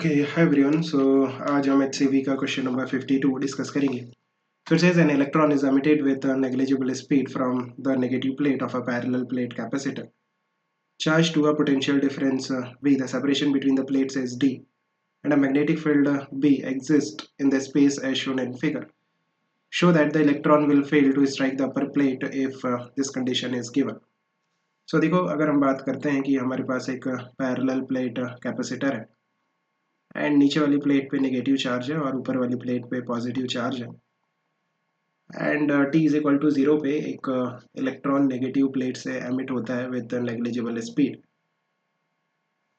Okay hi everyone so आज हम HCV का क्वेश्चन नंबर 52 डिस्कस करेंगे. So it says an electron is emitted with a negligible speed from the negative plate of a parallel plate capacitor charged to a potential difference V. The separation between the plates is D and a magnetic field B exists in the space as shown in figure. Show that the electron will fail to strike the upper plate if this condition is given. So देखो अगर हम बात करते हैं कि हमारे पास एक parallel plate capacitor है एंड नीचे वाली प्लेट पे नेगेटिव चार्ज है और ऊपर वाली प्लेट पे पॉजिटिव चार्ज है and t is equal to 0 पे एक इलेक्ट्रॉन नेगेटिव प्लेट से एमिट होता है विद नेग्लिजिबल स्पीड.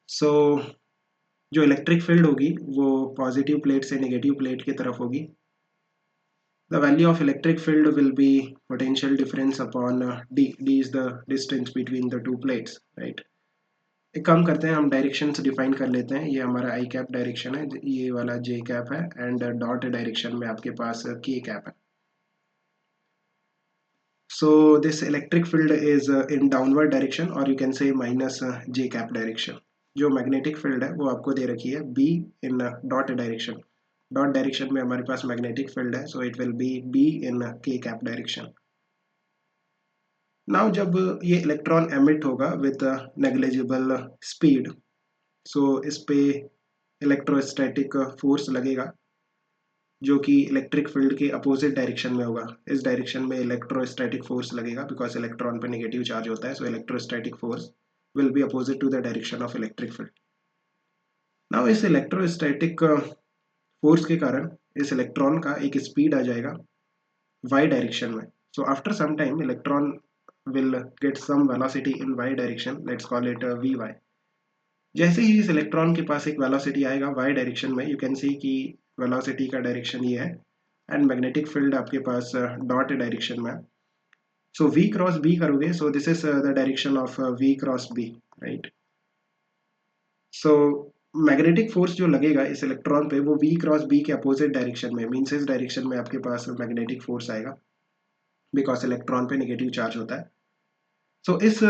सो जो इलेक्ट्रिक फील्ड होगी वो पॉजिटिव प्लेट से नेगेटिव प्लेट की तरफ होगी. The value of electric field will be potential difference upon d. d is the distance between the two plates, right. एक काम करते हैं, हम डायरेक्शन से डिफाइन कर लेते हैं. ये हमारा आई कैप डायरेक्शन है, ये वाला जे कैप है एंड डॉट डायरेक्शन में आपके पास के कैप है. So this electric field is in downward direction or you can say minus j cap direction. जो magnetic field है वो आपको दे रखी है B in dot direction. Dot direction में हमारे पास magnetic field है, so it will be B in k cap direction. Now जब ये electron emit होगा with negligible speed, so इस पे electrostatic force लगेगा जो कि इलेक्ट्रिक फील्ड के अपोजिट डायरेक्शन में होगा. इस डायरेक्शन में इलेक्ट्रोस्टैटिक फोर्स लगेगा बिकॉज इलेक्ट्रॉन पे नेगेटिव चार्ज होता है, so electrostatic force will be opposite to the direction of electric field. Now इस इलेक्ट्रोस्टैटिक फोर्स के कारण इस इलेक्ट्रॉन का एक स्पीड आ जाएगा वाई डायरेक्शन में. So after some time electron will get some velocity in Y direction, let's call it V Y. जैसे ही इस इलेक्ट्रॉन के पास एक वेलोसिटी आएगा वाई डायरेक्शन में, यू कैन सी कि वेलोसिटी का डायरेक्शन ये है एंड मैग्नेटिक फील्ड आपके पास डॉट डायरेक्शन में. सो v क्रॉस b करोगे, so this is the direction of v cross b, right. So magnetic force जो लगेगा इस इलेक्ट्रॉन पे वो v क्रॉस b के अपोजिट डायरेक्शन में, मीन्स इस डायरेक्शन में आपके पास मैग्नेटिक फोर्स आएगा बिकॉज इलेक्ट्रॉन पे नेगेटिव चार्ज होता है. सो इस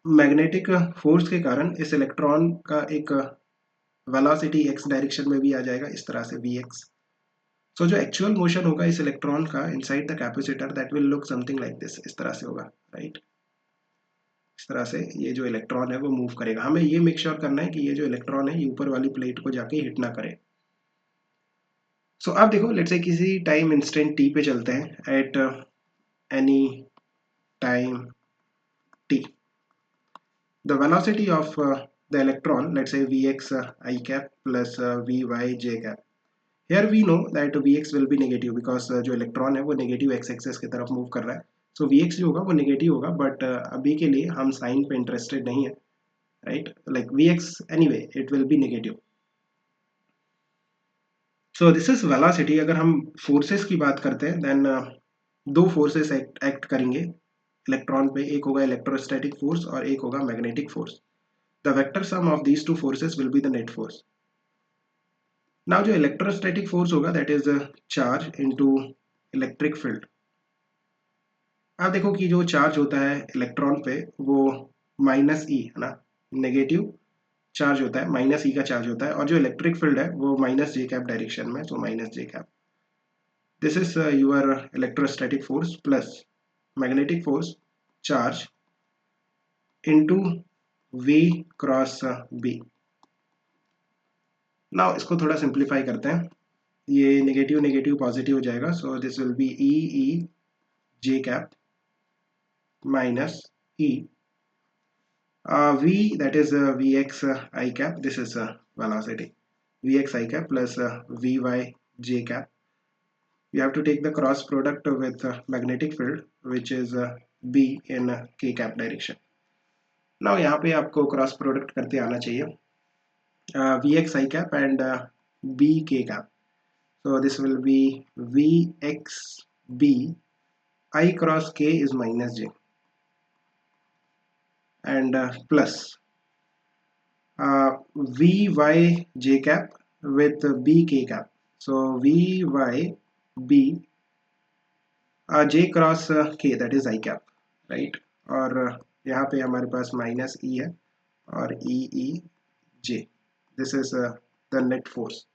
मैग्नेटिक फोर्स के कारण इस इलेक्ट्रॉन का एक वेलोसिटी x डायरेक्शन में भी आ जाएगा, इस तरह से vx. सो जो एक्चुअल मोशन होगा इस इलेक्ट्रॉन का inside the capacitor that will look something like this, इस तरह से होगा, राइट. इस तरह से ये जो इलेक्ट्रॉन है वो मूव करेगा. हमें ये मेक श्योर करना है कि ये जो इलेक्ट्रॉन है ये ऊपर वाली प्लेट को जाके हिट ना करे. सो आप देखो, लेट्स से किसी टाइम इंस्टेंट t पे चलते हैं at any time t. The velocity of the electron, let's say Vx I cap plus Vy j cap. Here we know that Vx will be negative because जो electron है वो negative x access की तरफ move कर रहा है. सो Vx जो होगा वो नेगेटिव होगा, बट अभी के लिए हम साइन पे इंटरेस्टेड नहीं है, right. Like Vx anyway it will be negative. So this is velocity. अगर हम फोर्सेस की बात करते हैं देन दो फोर्सेस एक्ट करेंगे इलेक्ट्रॉन पे. एक होगा इलेक्ट्रोस्टैटिक फोर्स और एक होगा magnetic force. The vector sum of these two forces will be the net force. Now जो electrostatic force होगा that is charge into electric field. आप देखो कि जो चार्ज होता है इलेक्ट्रॉन पे वो माइनस ई है ना, नेगेटिव चार्ज होता है, माइनस ई का चार्ज होता है, और जो इलेक्ट्रिक फील्ड है वो माइनस जे कैप डायरेक्शन में, so minus J cap. This is your electrostatic force plus magnetic force charge into V cross B. Now इसको थोड़ा सिंप्लीफाई करते हैं. ये नेगेटिव नेगेटिव पॉजिटिव हो जाएगा, सो this will B E E J cap minus E V, that is Vx I cap. This is velocity Vx I cap plus Vy J cap. You have to take the cross product with magnetic field which is B in K cap direction. Now यहाँ पे आपको cross product करते आना चाहिए Vx I cap and B K cap. So this will be Vx B I cross K is minus J and plus Vy J cap with B K cap. So Vy B J cross K, that is I cap, right. और यहाँ पे हमारे पास minus E है और E E J. This is the net force.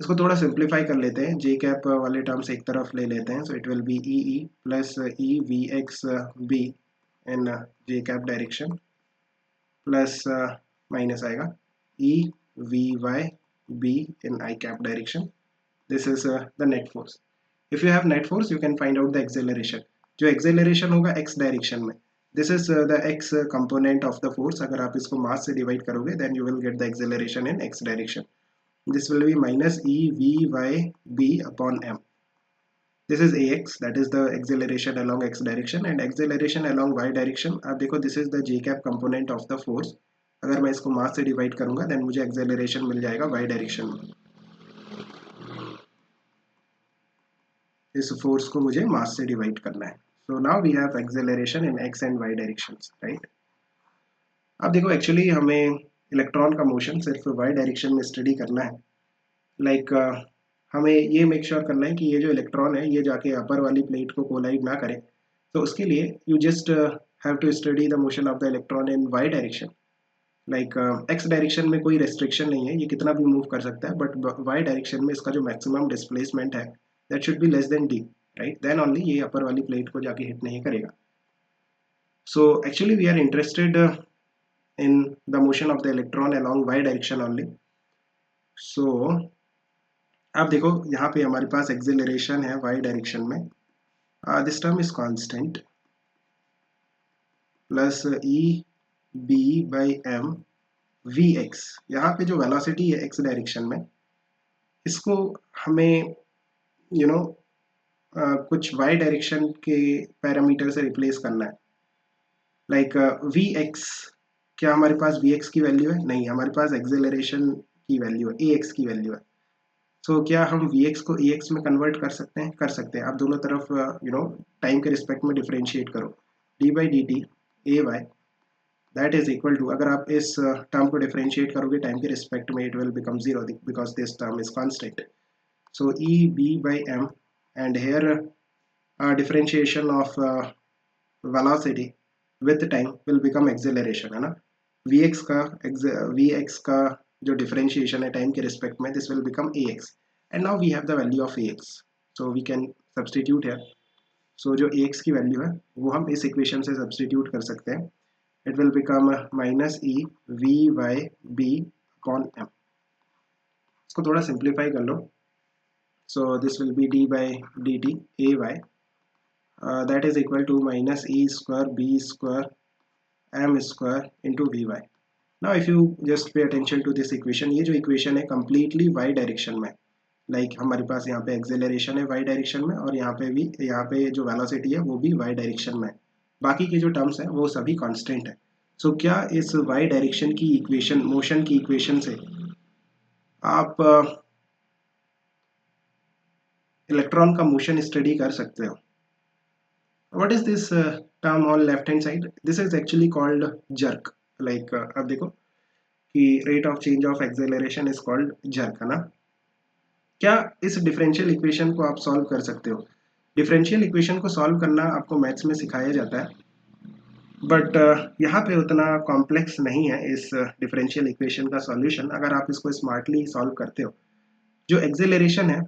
इसको थोड़ा simplify कर लेते हैं, जे कैप वाले टर्म्स एक तरफ ले लेते हैं, so it will be E plus E V X B in J cap direction plus minus आएगा E V Y B in I cap direction. This is the net force. If you have net force you can find out the acceleration. जो acceleration होगा X direction में, this is the X component of the force. अगर आप इसको mass से divide करोगे then you will get the acceleration in x direction. This will be minus e v y b upon m. This is ax, that is the acceleration along x direction, and acceleration along y direction आप देखो this is the j cap component of the force। अगर मैं इसको mass से divide करूंगा then मुझे acceleration मिल जाएगा y direction में। इस फोर्स को मुझे मास से डिवाइड करना है। So now we have acceleration in x and y directions, right? अब देखो एक्चुअली हमें इलेक्ट्रॉन का मोशन सिर्फ y डायरेक्शन में स्टडी करना है। लाइक हमें ये मेक श्योर करना है कि ये जो इलेक्ट्रॉन है ये जाके अपर वाली प्लेट को कोलाइड ना करे। तो उसके लिए you just have to study the motion of the electron in Y direction. Like X direction में कोई रेस्ट्रिक्शन नहीं है, ये कितना भी मूव कर सकता है, बट वाई डायरेक्शन में इसका जो मैक्सिमम डिस्प्लेसमेंट है that should be less than D, right? Then only ये अपर वाली प्लेट को जाके हिट नहीं करेगा। So actually we are interested in the motion of the electron along Y direction only. So आप देखो यहाँ पे हमारे पास एक्सेलरेशन है वाई डायरेक्शन में, this term is constant plus E B by M V X. यहाँ पे जो वेलोसिटी है एक्स डायरेक्शन में, इसको हमें यू नो कुछ वाई डायरेक्शन के पैरामीटर से रिप्लेस करना है। लाइक वी एक्स, क्या हमारे पास वी एक्स की वैल्यू है? नहीं, हमारे पास एक्सेलरेशन की वैल्यू है, ए एक्स की वैल्यू है। सो क्या हम Vx को Ex में कन्वर्ट कर सकते हैं? कर सकते हैं। आप दोनों तरफ टाइम के रिस्पेक्ट में डिफरेंशिएट करो, D by D T A Y that is equal to, अगर आप इस टर्म को डिफरेंशिएट करोगे टाइम के रिस्पेक्ट में it will become zero because this term is constant. So E B by M and here differentiation of velocity with time will become acceleration, है ना? Vx का जो डिफरेंशिएशन है टाइम के रिस्पेक्ट में, this will become ax and now we have the value of ax, so we can substitute है। सो जो ax की वैल्यू है वो हम इस इक्वेशन से सब्सटीट्यूट कर सकते हैं। It will become minus E V Y B upon M. इसको थोड़ा सिंप्लीफाई कर लो, so this will be D by D T A Y that is equal to minus E square B square m square into vy। now if you just pay attention to this equation, ये जो equation है completely y direction में, like हमारे पास यहाँ पे acceleration है y direction में और यहाँ पे भी, यहाँ पे जो velocity है वो भी y direction में, बाकी के जो terms हैं वो सभी constant है। so क्या इस y direction की equation, motion की equation से आप इलेक्ट्रॉन का मोशन स्टडी कर सकते हो? what is this term on left hand side? this is actually called jerk। like अब देखो कि rate of change of acceleration is called jerk, है ना? क्या इस डिफरेंशियल इक्वेशन को आप सॉल्व कर सकते हो? डिफरेंशियल इक्वेशन को सॉल्व करना आपको मैथ्स में सिखाया जाता है, बट यहाँ पे उतना कॉम्प्लेक्स नहीं है इस डिफरेंशियल इक्वेशन का सॉल्यूशन, अगर आप इसको स्मार्टली सॉल्व करते हो। जो एक्सेलरेशन है,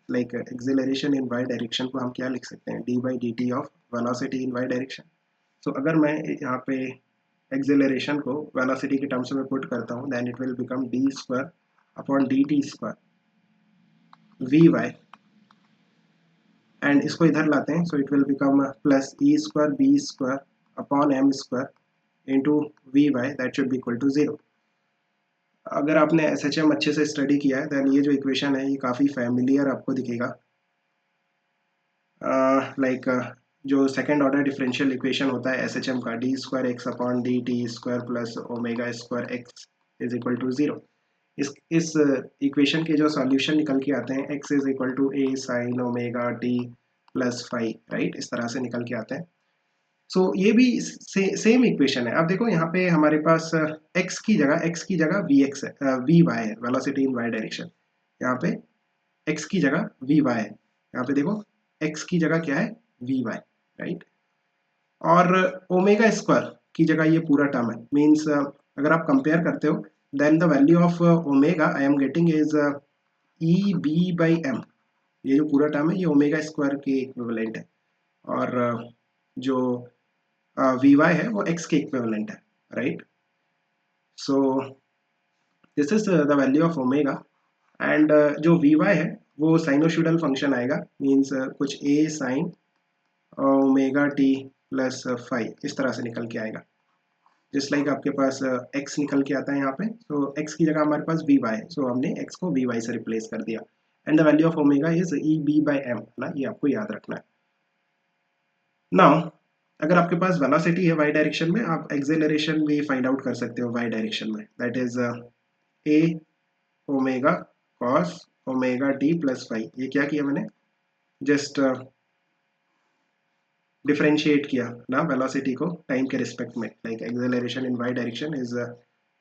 like acceleration in Y direction को हम क्या लिख सकते हैं? D by D T of velocity in Y direction. So अगर मैं यहाँ पे एक्सेलरेशन को वेलोसिटी के टर्म्स में पुट करता हूँ then it will become D square upon D T square V Y, and इसको इधर लाते हैं, so it will become plus E square B square upon M square into V Y that should be equal to zero. अगर आपने SHM अच्छे से study किया है देन ये जो इक्वेशन है ये काफ़ी फैमिलियर आपको दिखेगा। लाइक जो सेकेंड ऑर्डर डिफरेंशियल इक्वेशन होता है SHM का, D square X upon D T square plus omega square X is equal to zero. इस इक्वेशन के जो सॉल्यूशन निकल के आते हैं, x is equal to A sine omega T plus five, right? इस तरह से निकल के आते हैं। सो ये भी सेम इक्वेशन है। अब देखो यहाँ पे हमारे पास x की जगह vx है, vy है, वेलोसिटी इन y डायरेक्शन। यहाँ पे x की जगह vy है, यहाँ पे देखो x की जगह क्या है? vy, right? और ओमेगा स्क्वायर की जगह ये पूरा टर्म है, मीन्स अगर आप कंपेयर करते हो then the value of omega I am getting is EB by m. ये जो पूरा टर्म है ये ओमेगा स्क्वायर के इक्विवेलेंट है, और जो वी वाई है वो x के इक्विवेलेंट है, right. So this is the value of omega, and जो वी वाई है वो साइनोसॉइडल फंक्शन आएगा, मीन्स कुछ a sign omega T plus five इस तरह से निकल के आएगा. जस्ट लाइक आपके पास x निकल के आता है यहाँ पे, तो x की जगह हमारे पास वी वाई है, सो हमने x को वी वाई से रिप्लेस कर दिया, and the value of omega is E B by M ना, ये आपको याद रखना है. नाउ अगर आपके पास वेलोसिटी है y डायरेक्शन में, आप एक्सेलरेशन भी फाइंड आउट कर सकते हो y डायरेक्शन में, that is a omega cos omega T plus five. ये क्या किया मैंने, जस्ट डिफरेंशिएट किया ना वेलोसिटी को टाइम के रिस्पेक्ट में, like acceleration in y direction is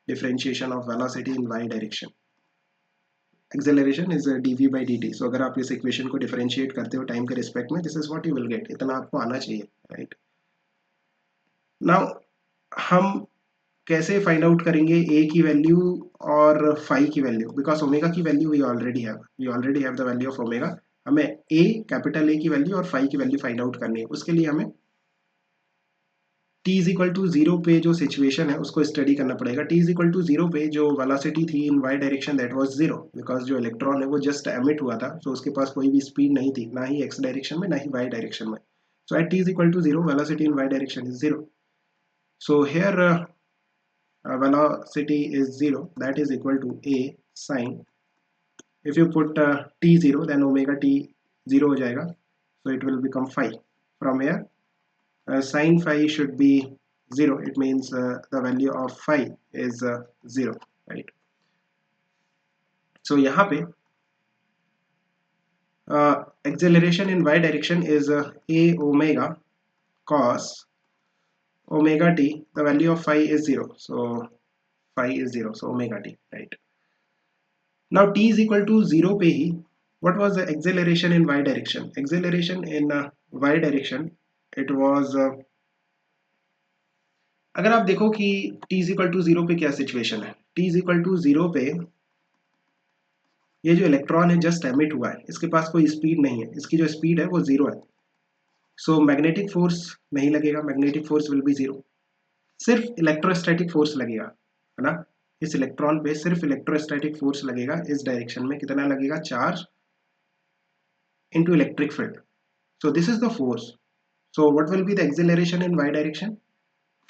differentiation of velocity in y direction. Acceleration is dv by dt. सो अगर आप इस इक्वेशन को डिफरेंशिएट करते हो टाइम के रिस्पेक्ट में, this is what you will get. इतना आपको आना चाहिए, राइट. नाउ हम कैसे फाइंड आउट करेंगे a की वैल्यू और फाई की वैल्यू, बिकॉज ओमेगा की value we already have the value of omega. हमें कैपिटल A की वैल्यू और फाई की वैल्यू फाइंड आउट करनी है. उसके लिए हमें t is equal to zero पे जो सिचुएशन है उसको स्टडी करना पड़ेगा. t is equal to zero पे जो वेलोसिटी थी इन y direction that was zero, because जो इलेक्ट्रॉन है वो जस्ट एमिट हुआ था, सो उसके पास कोई भी स्पीड नहीं थी, ना ही x डायरेक्शन में ना ही y डायरेक्शन में. So at t is equal to zero velocity in y direction is zero. So here velocity is zero, that is equal to a sine, if you put t zero then omega t zero हो जाएगा, so it will become phi. From here sin phi should be zero, it means the value of phi is zero, right. so यहाँ पे acceleration in y direction is a omega cos omega t, the value of phi is zero, so phi is zero, so omega t, right. Now t is equal to zero पे ही what was the acceleration in y direction? Acceleration in y direction it was अगर आप देखो कि t is equal to zero पे क्या situation है, t is equal to zero पे ये जो इलेक्ट्रॉन है जस्ट एमिट हुआ है, इसके पास कोई स्पीड नहीं है, इसकी जो स्पीड है वो जीरो है, सो मैग्नेटिक फोर्स नहीं लगेगा, magnetic force will B zero, सिर्फ इलेक्ट्रोस्टैटिक फोर्स लगेगा, है ना. इस इलेक्ट्रॉन पे सिर्फ इलेक्ट्रोस्टैटिक फोर्स लगेगा, इस डायरेक्शन में कितना लगेगा, charge into electric field. So this is the force. So what will be the acceleration in y direction?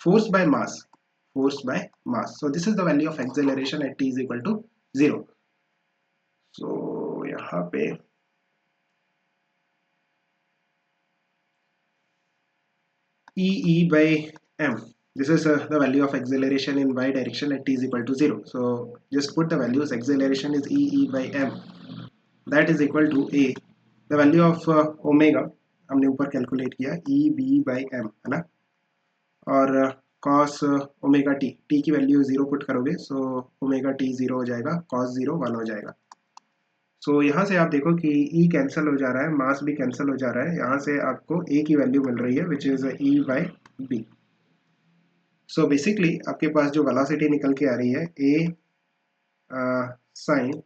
Force by mass. Force by mass. So this is the value of acceleration at t is equal to 0. So यहाँ पे E by m. This is the value of acceleration in y direction at t is equal to 0. So just put the values. Acceleration is E by m. That is equal to a. The value of omega हमने ऊपर calculate किया ई B by M, है ना. और cos omega T, T की value zero put करोगे, so omega T zero हो जाएगा, कॉस जीरो वन हो जाएगा. सो यहाँ से आप देखो कि ई कैंसिल हो जा रहा है, मास भी कैंसिल हो जा रहा है, यहाँ से आपको ए की वैल्यू मिल रही है which is E by B. So basically आपके पास जो वेलोसिटी निकल के आ रही है ए साइन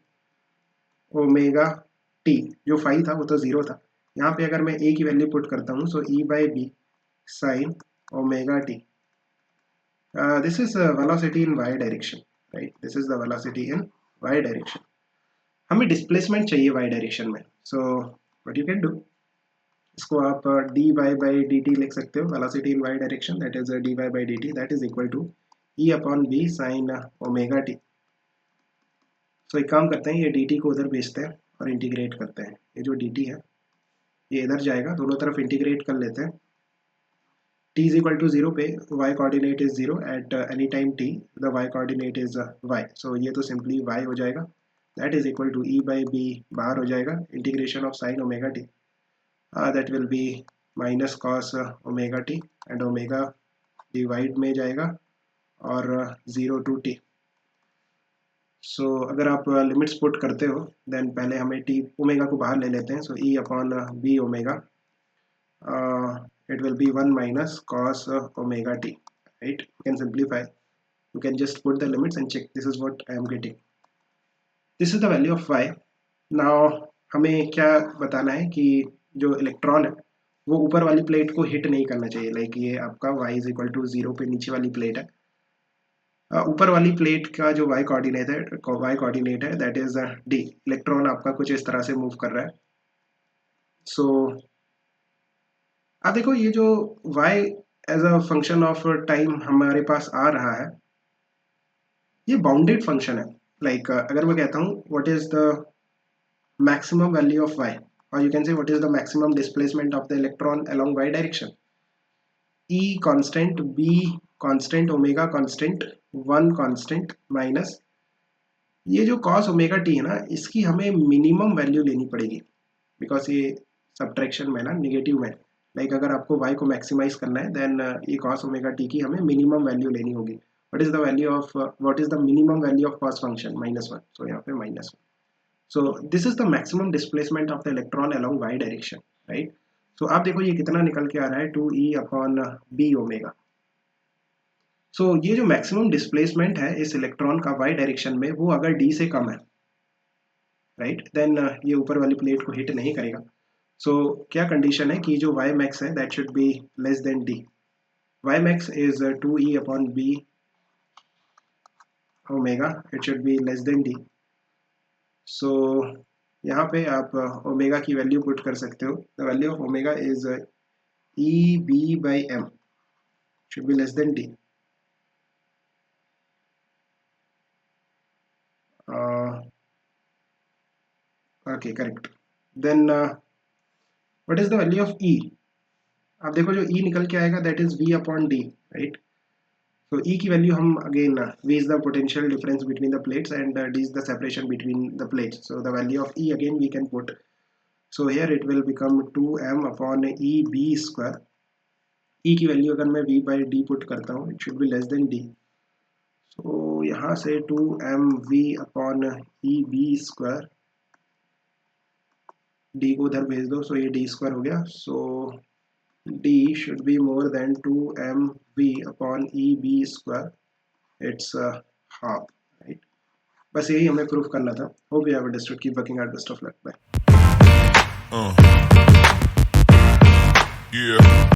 ओमेगा टी, जो फाई था वो तो जीरो था, यहाँ पे अगर मैं ए की वैल्यू पुट करता हूँ, so E by B sine omega T. This is velocity in Y direction, right. This is the velocity in Y direction. हमें डिस्प्लेसमेंट चाहिए वाई डायरेक्शन में, so what you can do, इसको आप D Y by D T लिख सकते हो, velocity in Y direction that is D Y by D T, that is equal to E upon B sine omega T. So एक काम करते हैं, ये डी टी को उधर भेजते हैं और इंटीग्रेट करते हैं. ये जो डी टी है ये इधर जाएगा, दोनों तरफ इंटीग्रेट कर लेते हैं. t is equal to 0 पे y coordinate is 0 at any time t, the y coordinate is y, so ये तो simply y हो जाएगा, that is equal to e by b बाहर हो जाएगा, integration of sin omega t, that will be minus cos omega t, and omega divide में जाएगा और 0 to t. so अगर आप लिमिट्स पुट करते हो देन पहले हमें t ओमेगा को बाहर ले लेते हैं, so e upon b omega it will be 1 minus cos omega t, right. You can simplify you can just put the limits and check. This is what I am getting. This is the value of y. Now हमें क्या बताना है कि जो electron है वो ऊपर वाली प्लेट को हिट नहीं करना चाहिए. लाइक ये आपका y इज इक्वल टू 0 पे नीचे वाली प्लेट है. ऊपर वाली प्लेट का जो y कोऑर्डिनेट है दैट इज d. इलेक्ट्रॉन आपका कुछ इस तरह से मूव कर रहा है. सो अब देखो ये जो y as a function of time हमारे पास आ रहा है ये बाउंडेड फंक्शन है. लाइक अगर मैं कहता हूँ what is the maximum value of y, or you can say what is the maximum displacement of the electron along y direction. E constant, b constant, omega constant, 1 constant minus ये जो cos omega t है ना इसकी हमें minimum value लेनी पड़ेगी because ये subtraction में ना निगेटिव में. लाइक अगर आपको y को मैक्सिमाइज करना है देन ये cos ओमेगा t की हमें मिनिमम वैल्यू लेनी होगी. What is the value of what is the minimum value of cos function -1. सो यहाँ पे -1. So this is the maximum displacement of the electron along y direction, right? So आप देखो ये कितना निकल के आ रहा है 2e upon b omega. So ये जो maximum displacement है इस इलेक्ट्रॉन का y डायरेक्शन में वो अगर d से कम है, right? Then ये ऊपर वाली प्लेट को हिट नहीं करेगा. So क्या कंडीशन है कि जो y max है that should be less than d. y max is 2e upon b omega. It should be less than d. सो यहाँ पे आप ओमेगा की वैल्यू पुट कर सकते हो. The value of omega is E B by M should be less than D. Okay correct. Then what is the value of E. आप देखो जो ई निकल के आएगा that is V upon D, right. So E की value हम again V is the potential difference between the plates and D is the separation between the plates. So the value of E again we can put. So here it will become 2m upon E B square. E की value अगर मैं V by D put करता हूँ it should be less than D. So यहाँ से 2m V upon E B square. D को उधर भेज दो so ये D square हो गया. So D should be more than 2mv upon EB square. It's half, right? बस यही हमें प्रूफ करना था. Hope you have understood. Keep working hard. Best of luck. Bye. Yeah.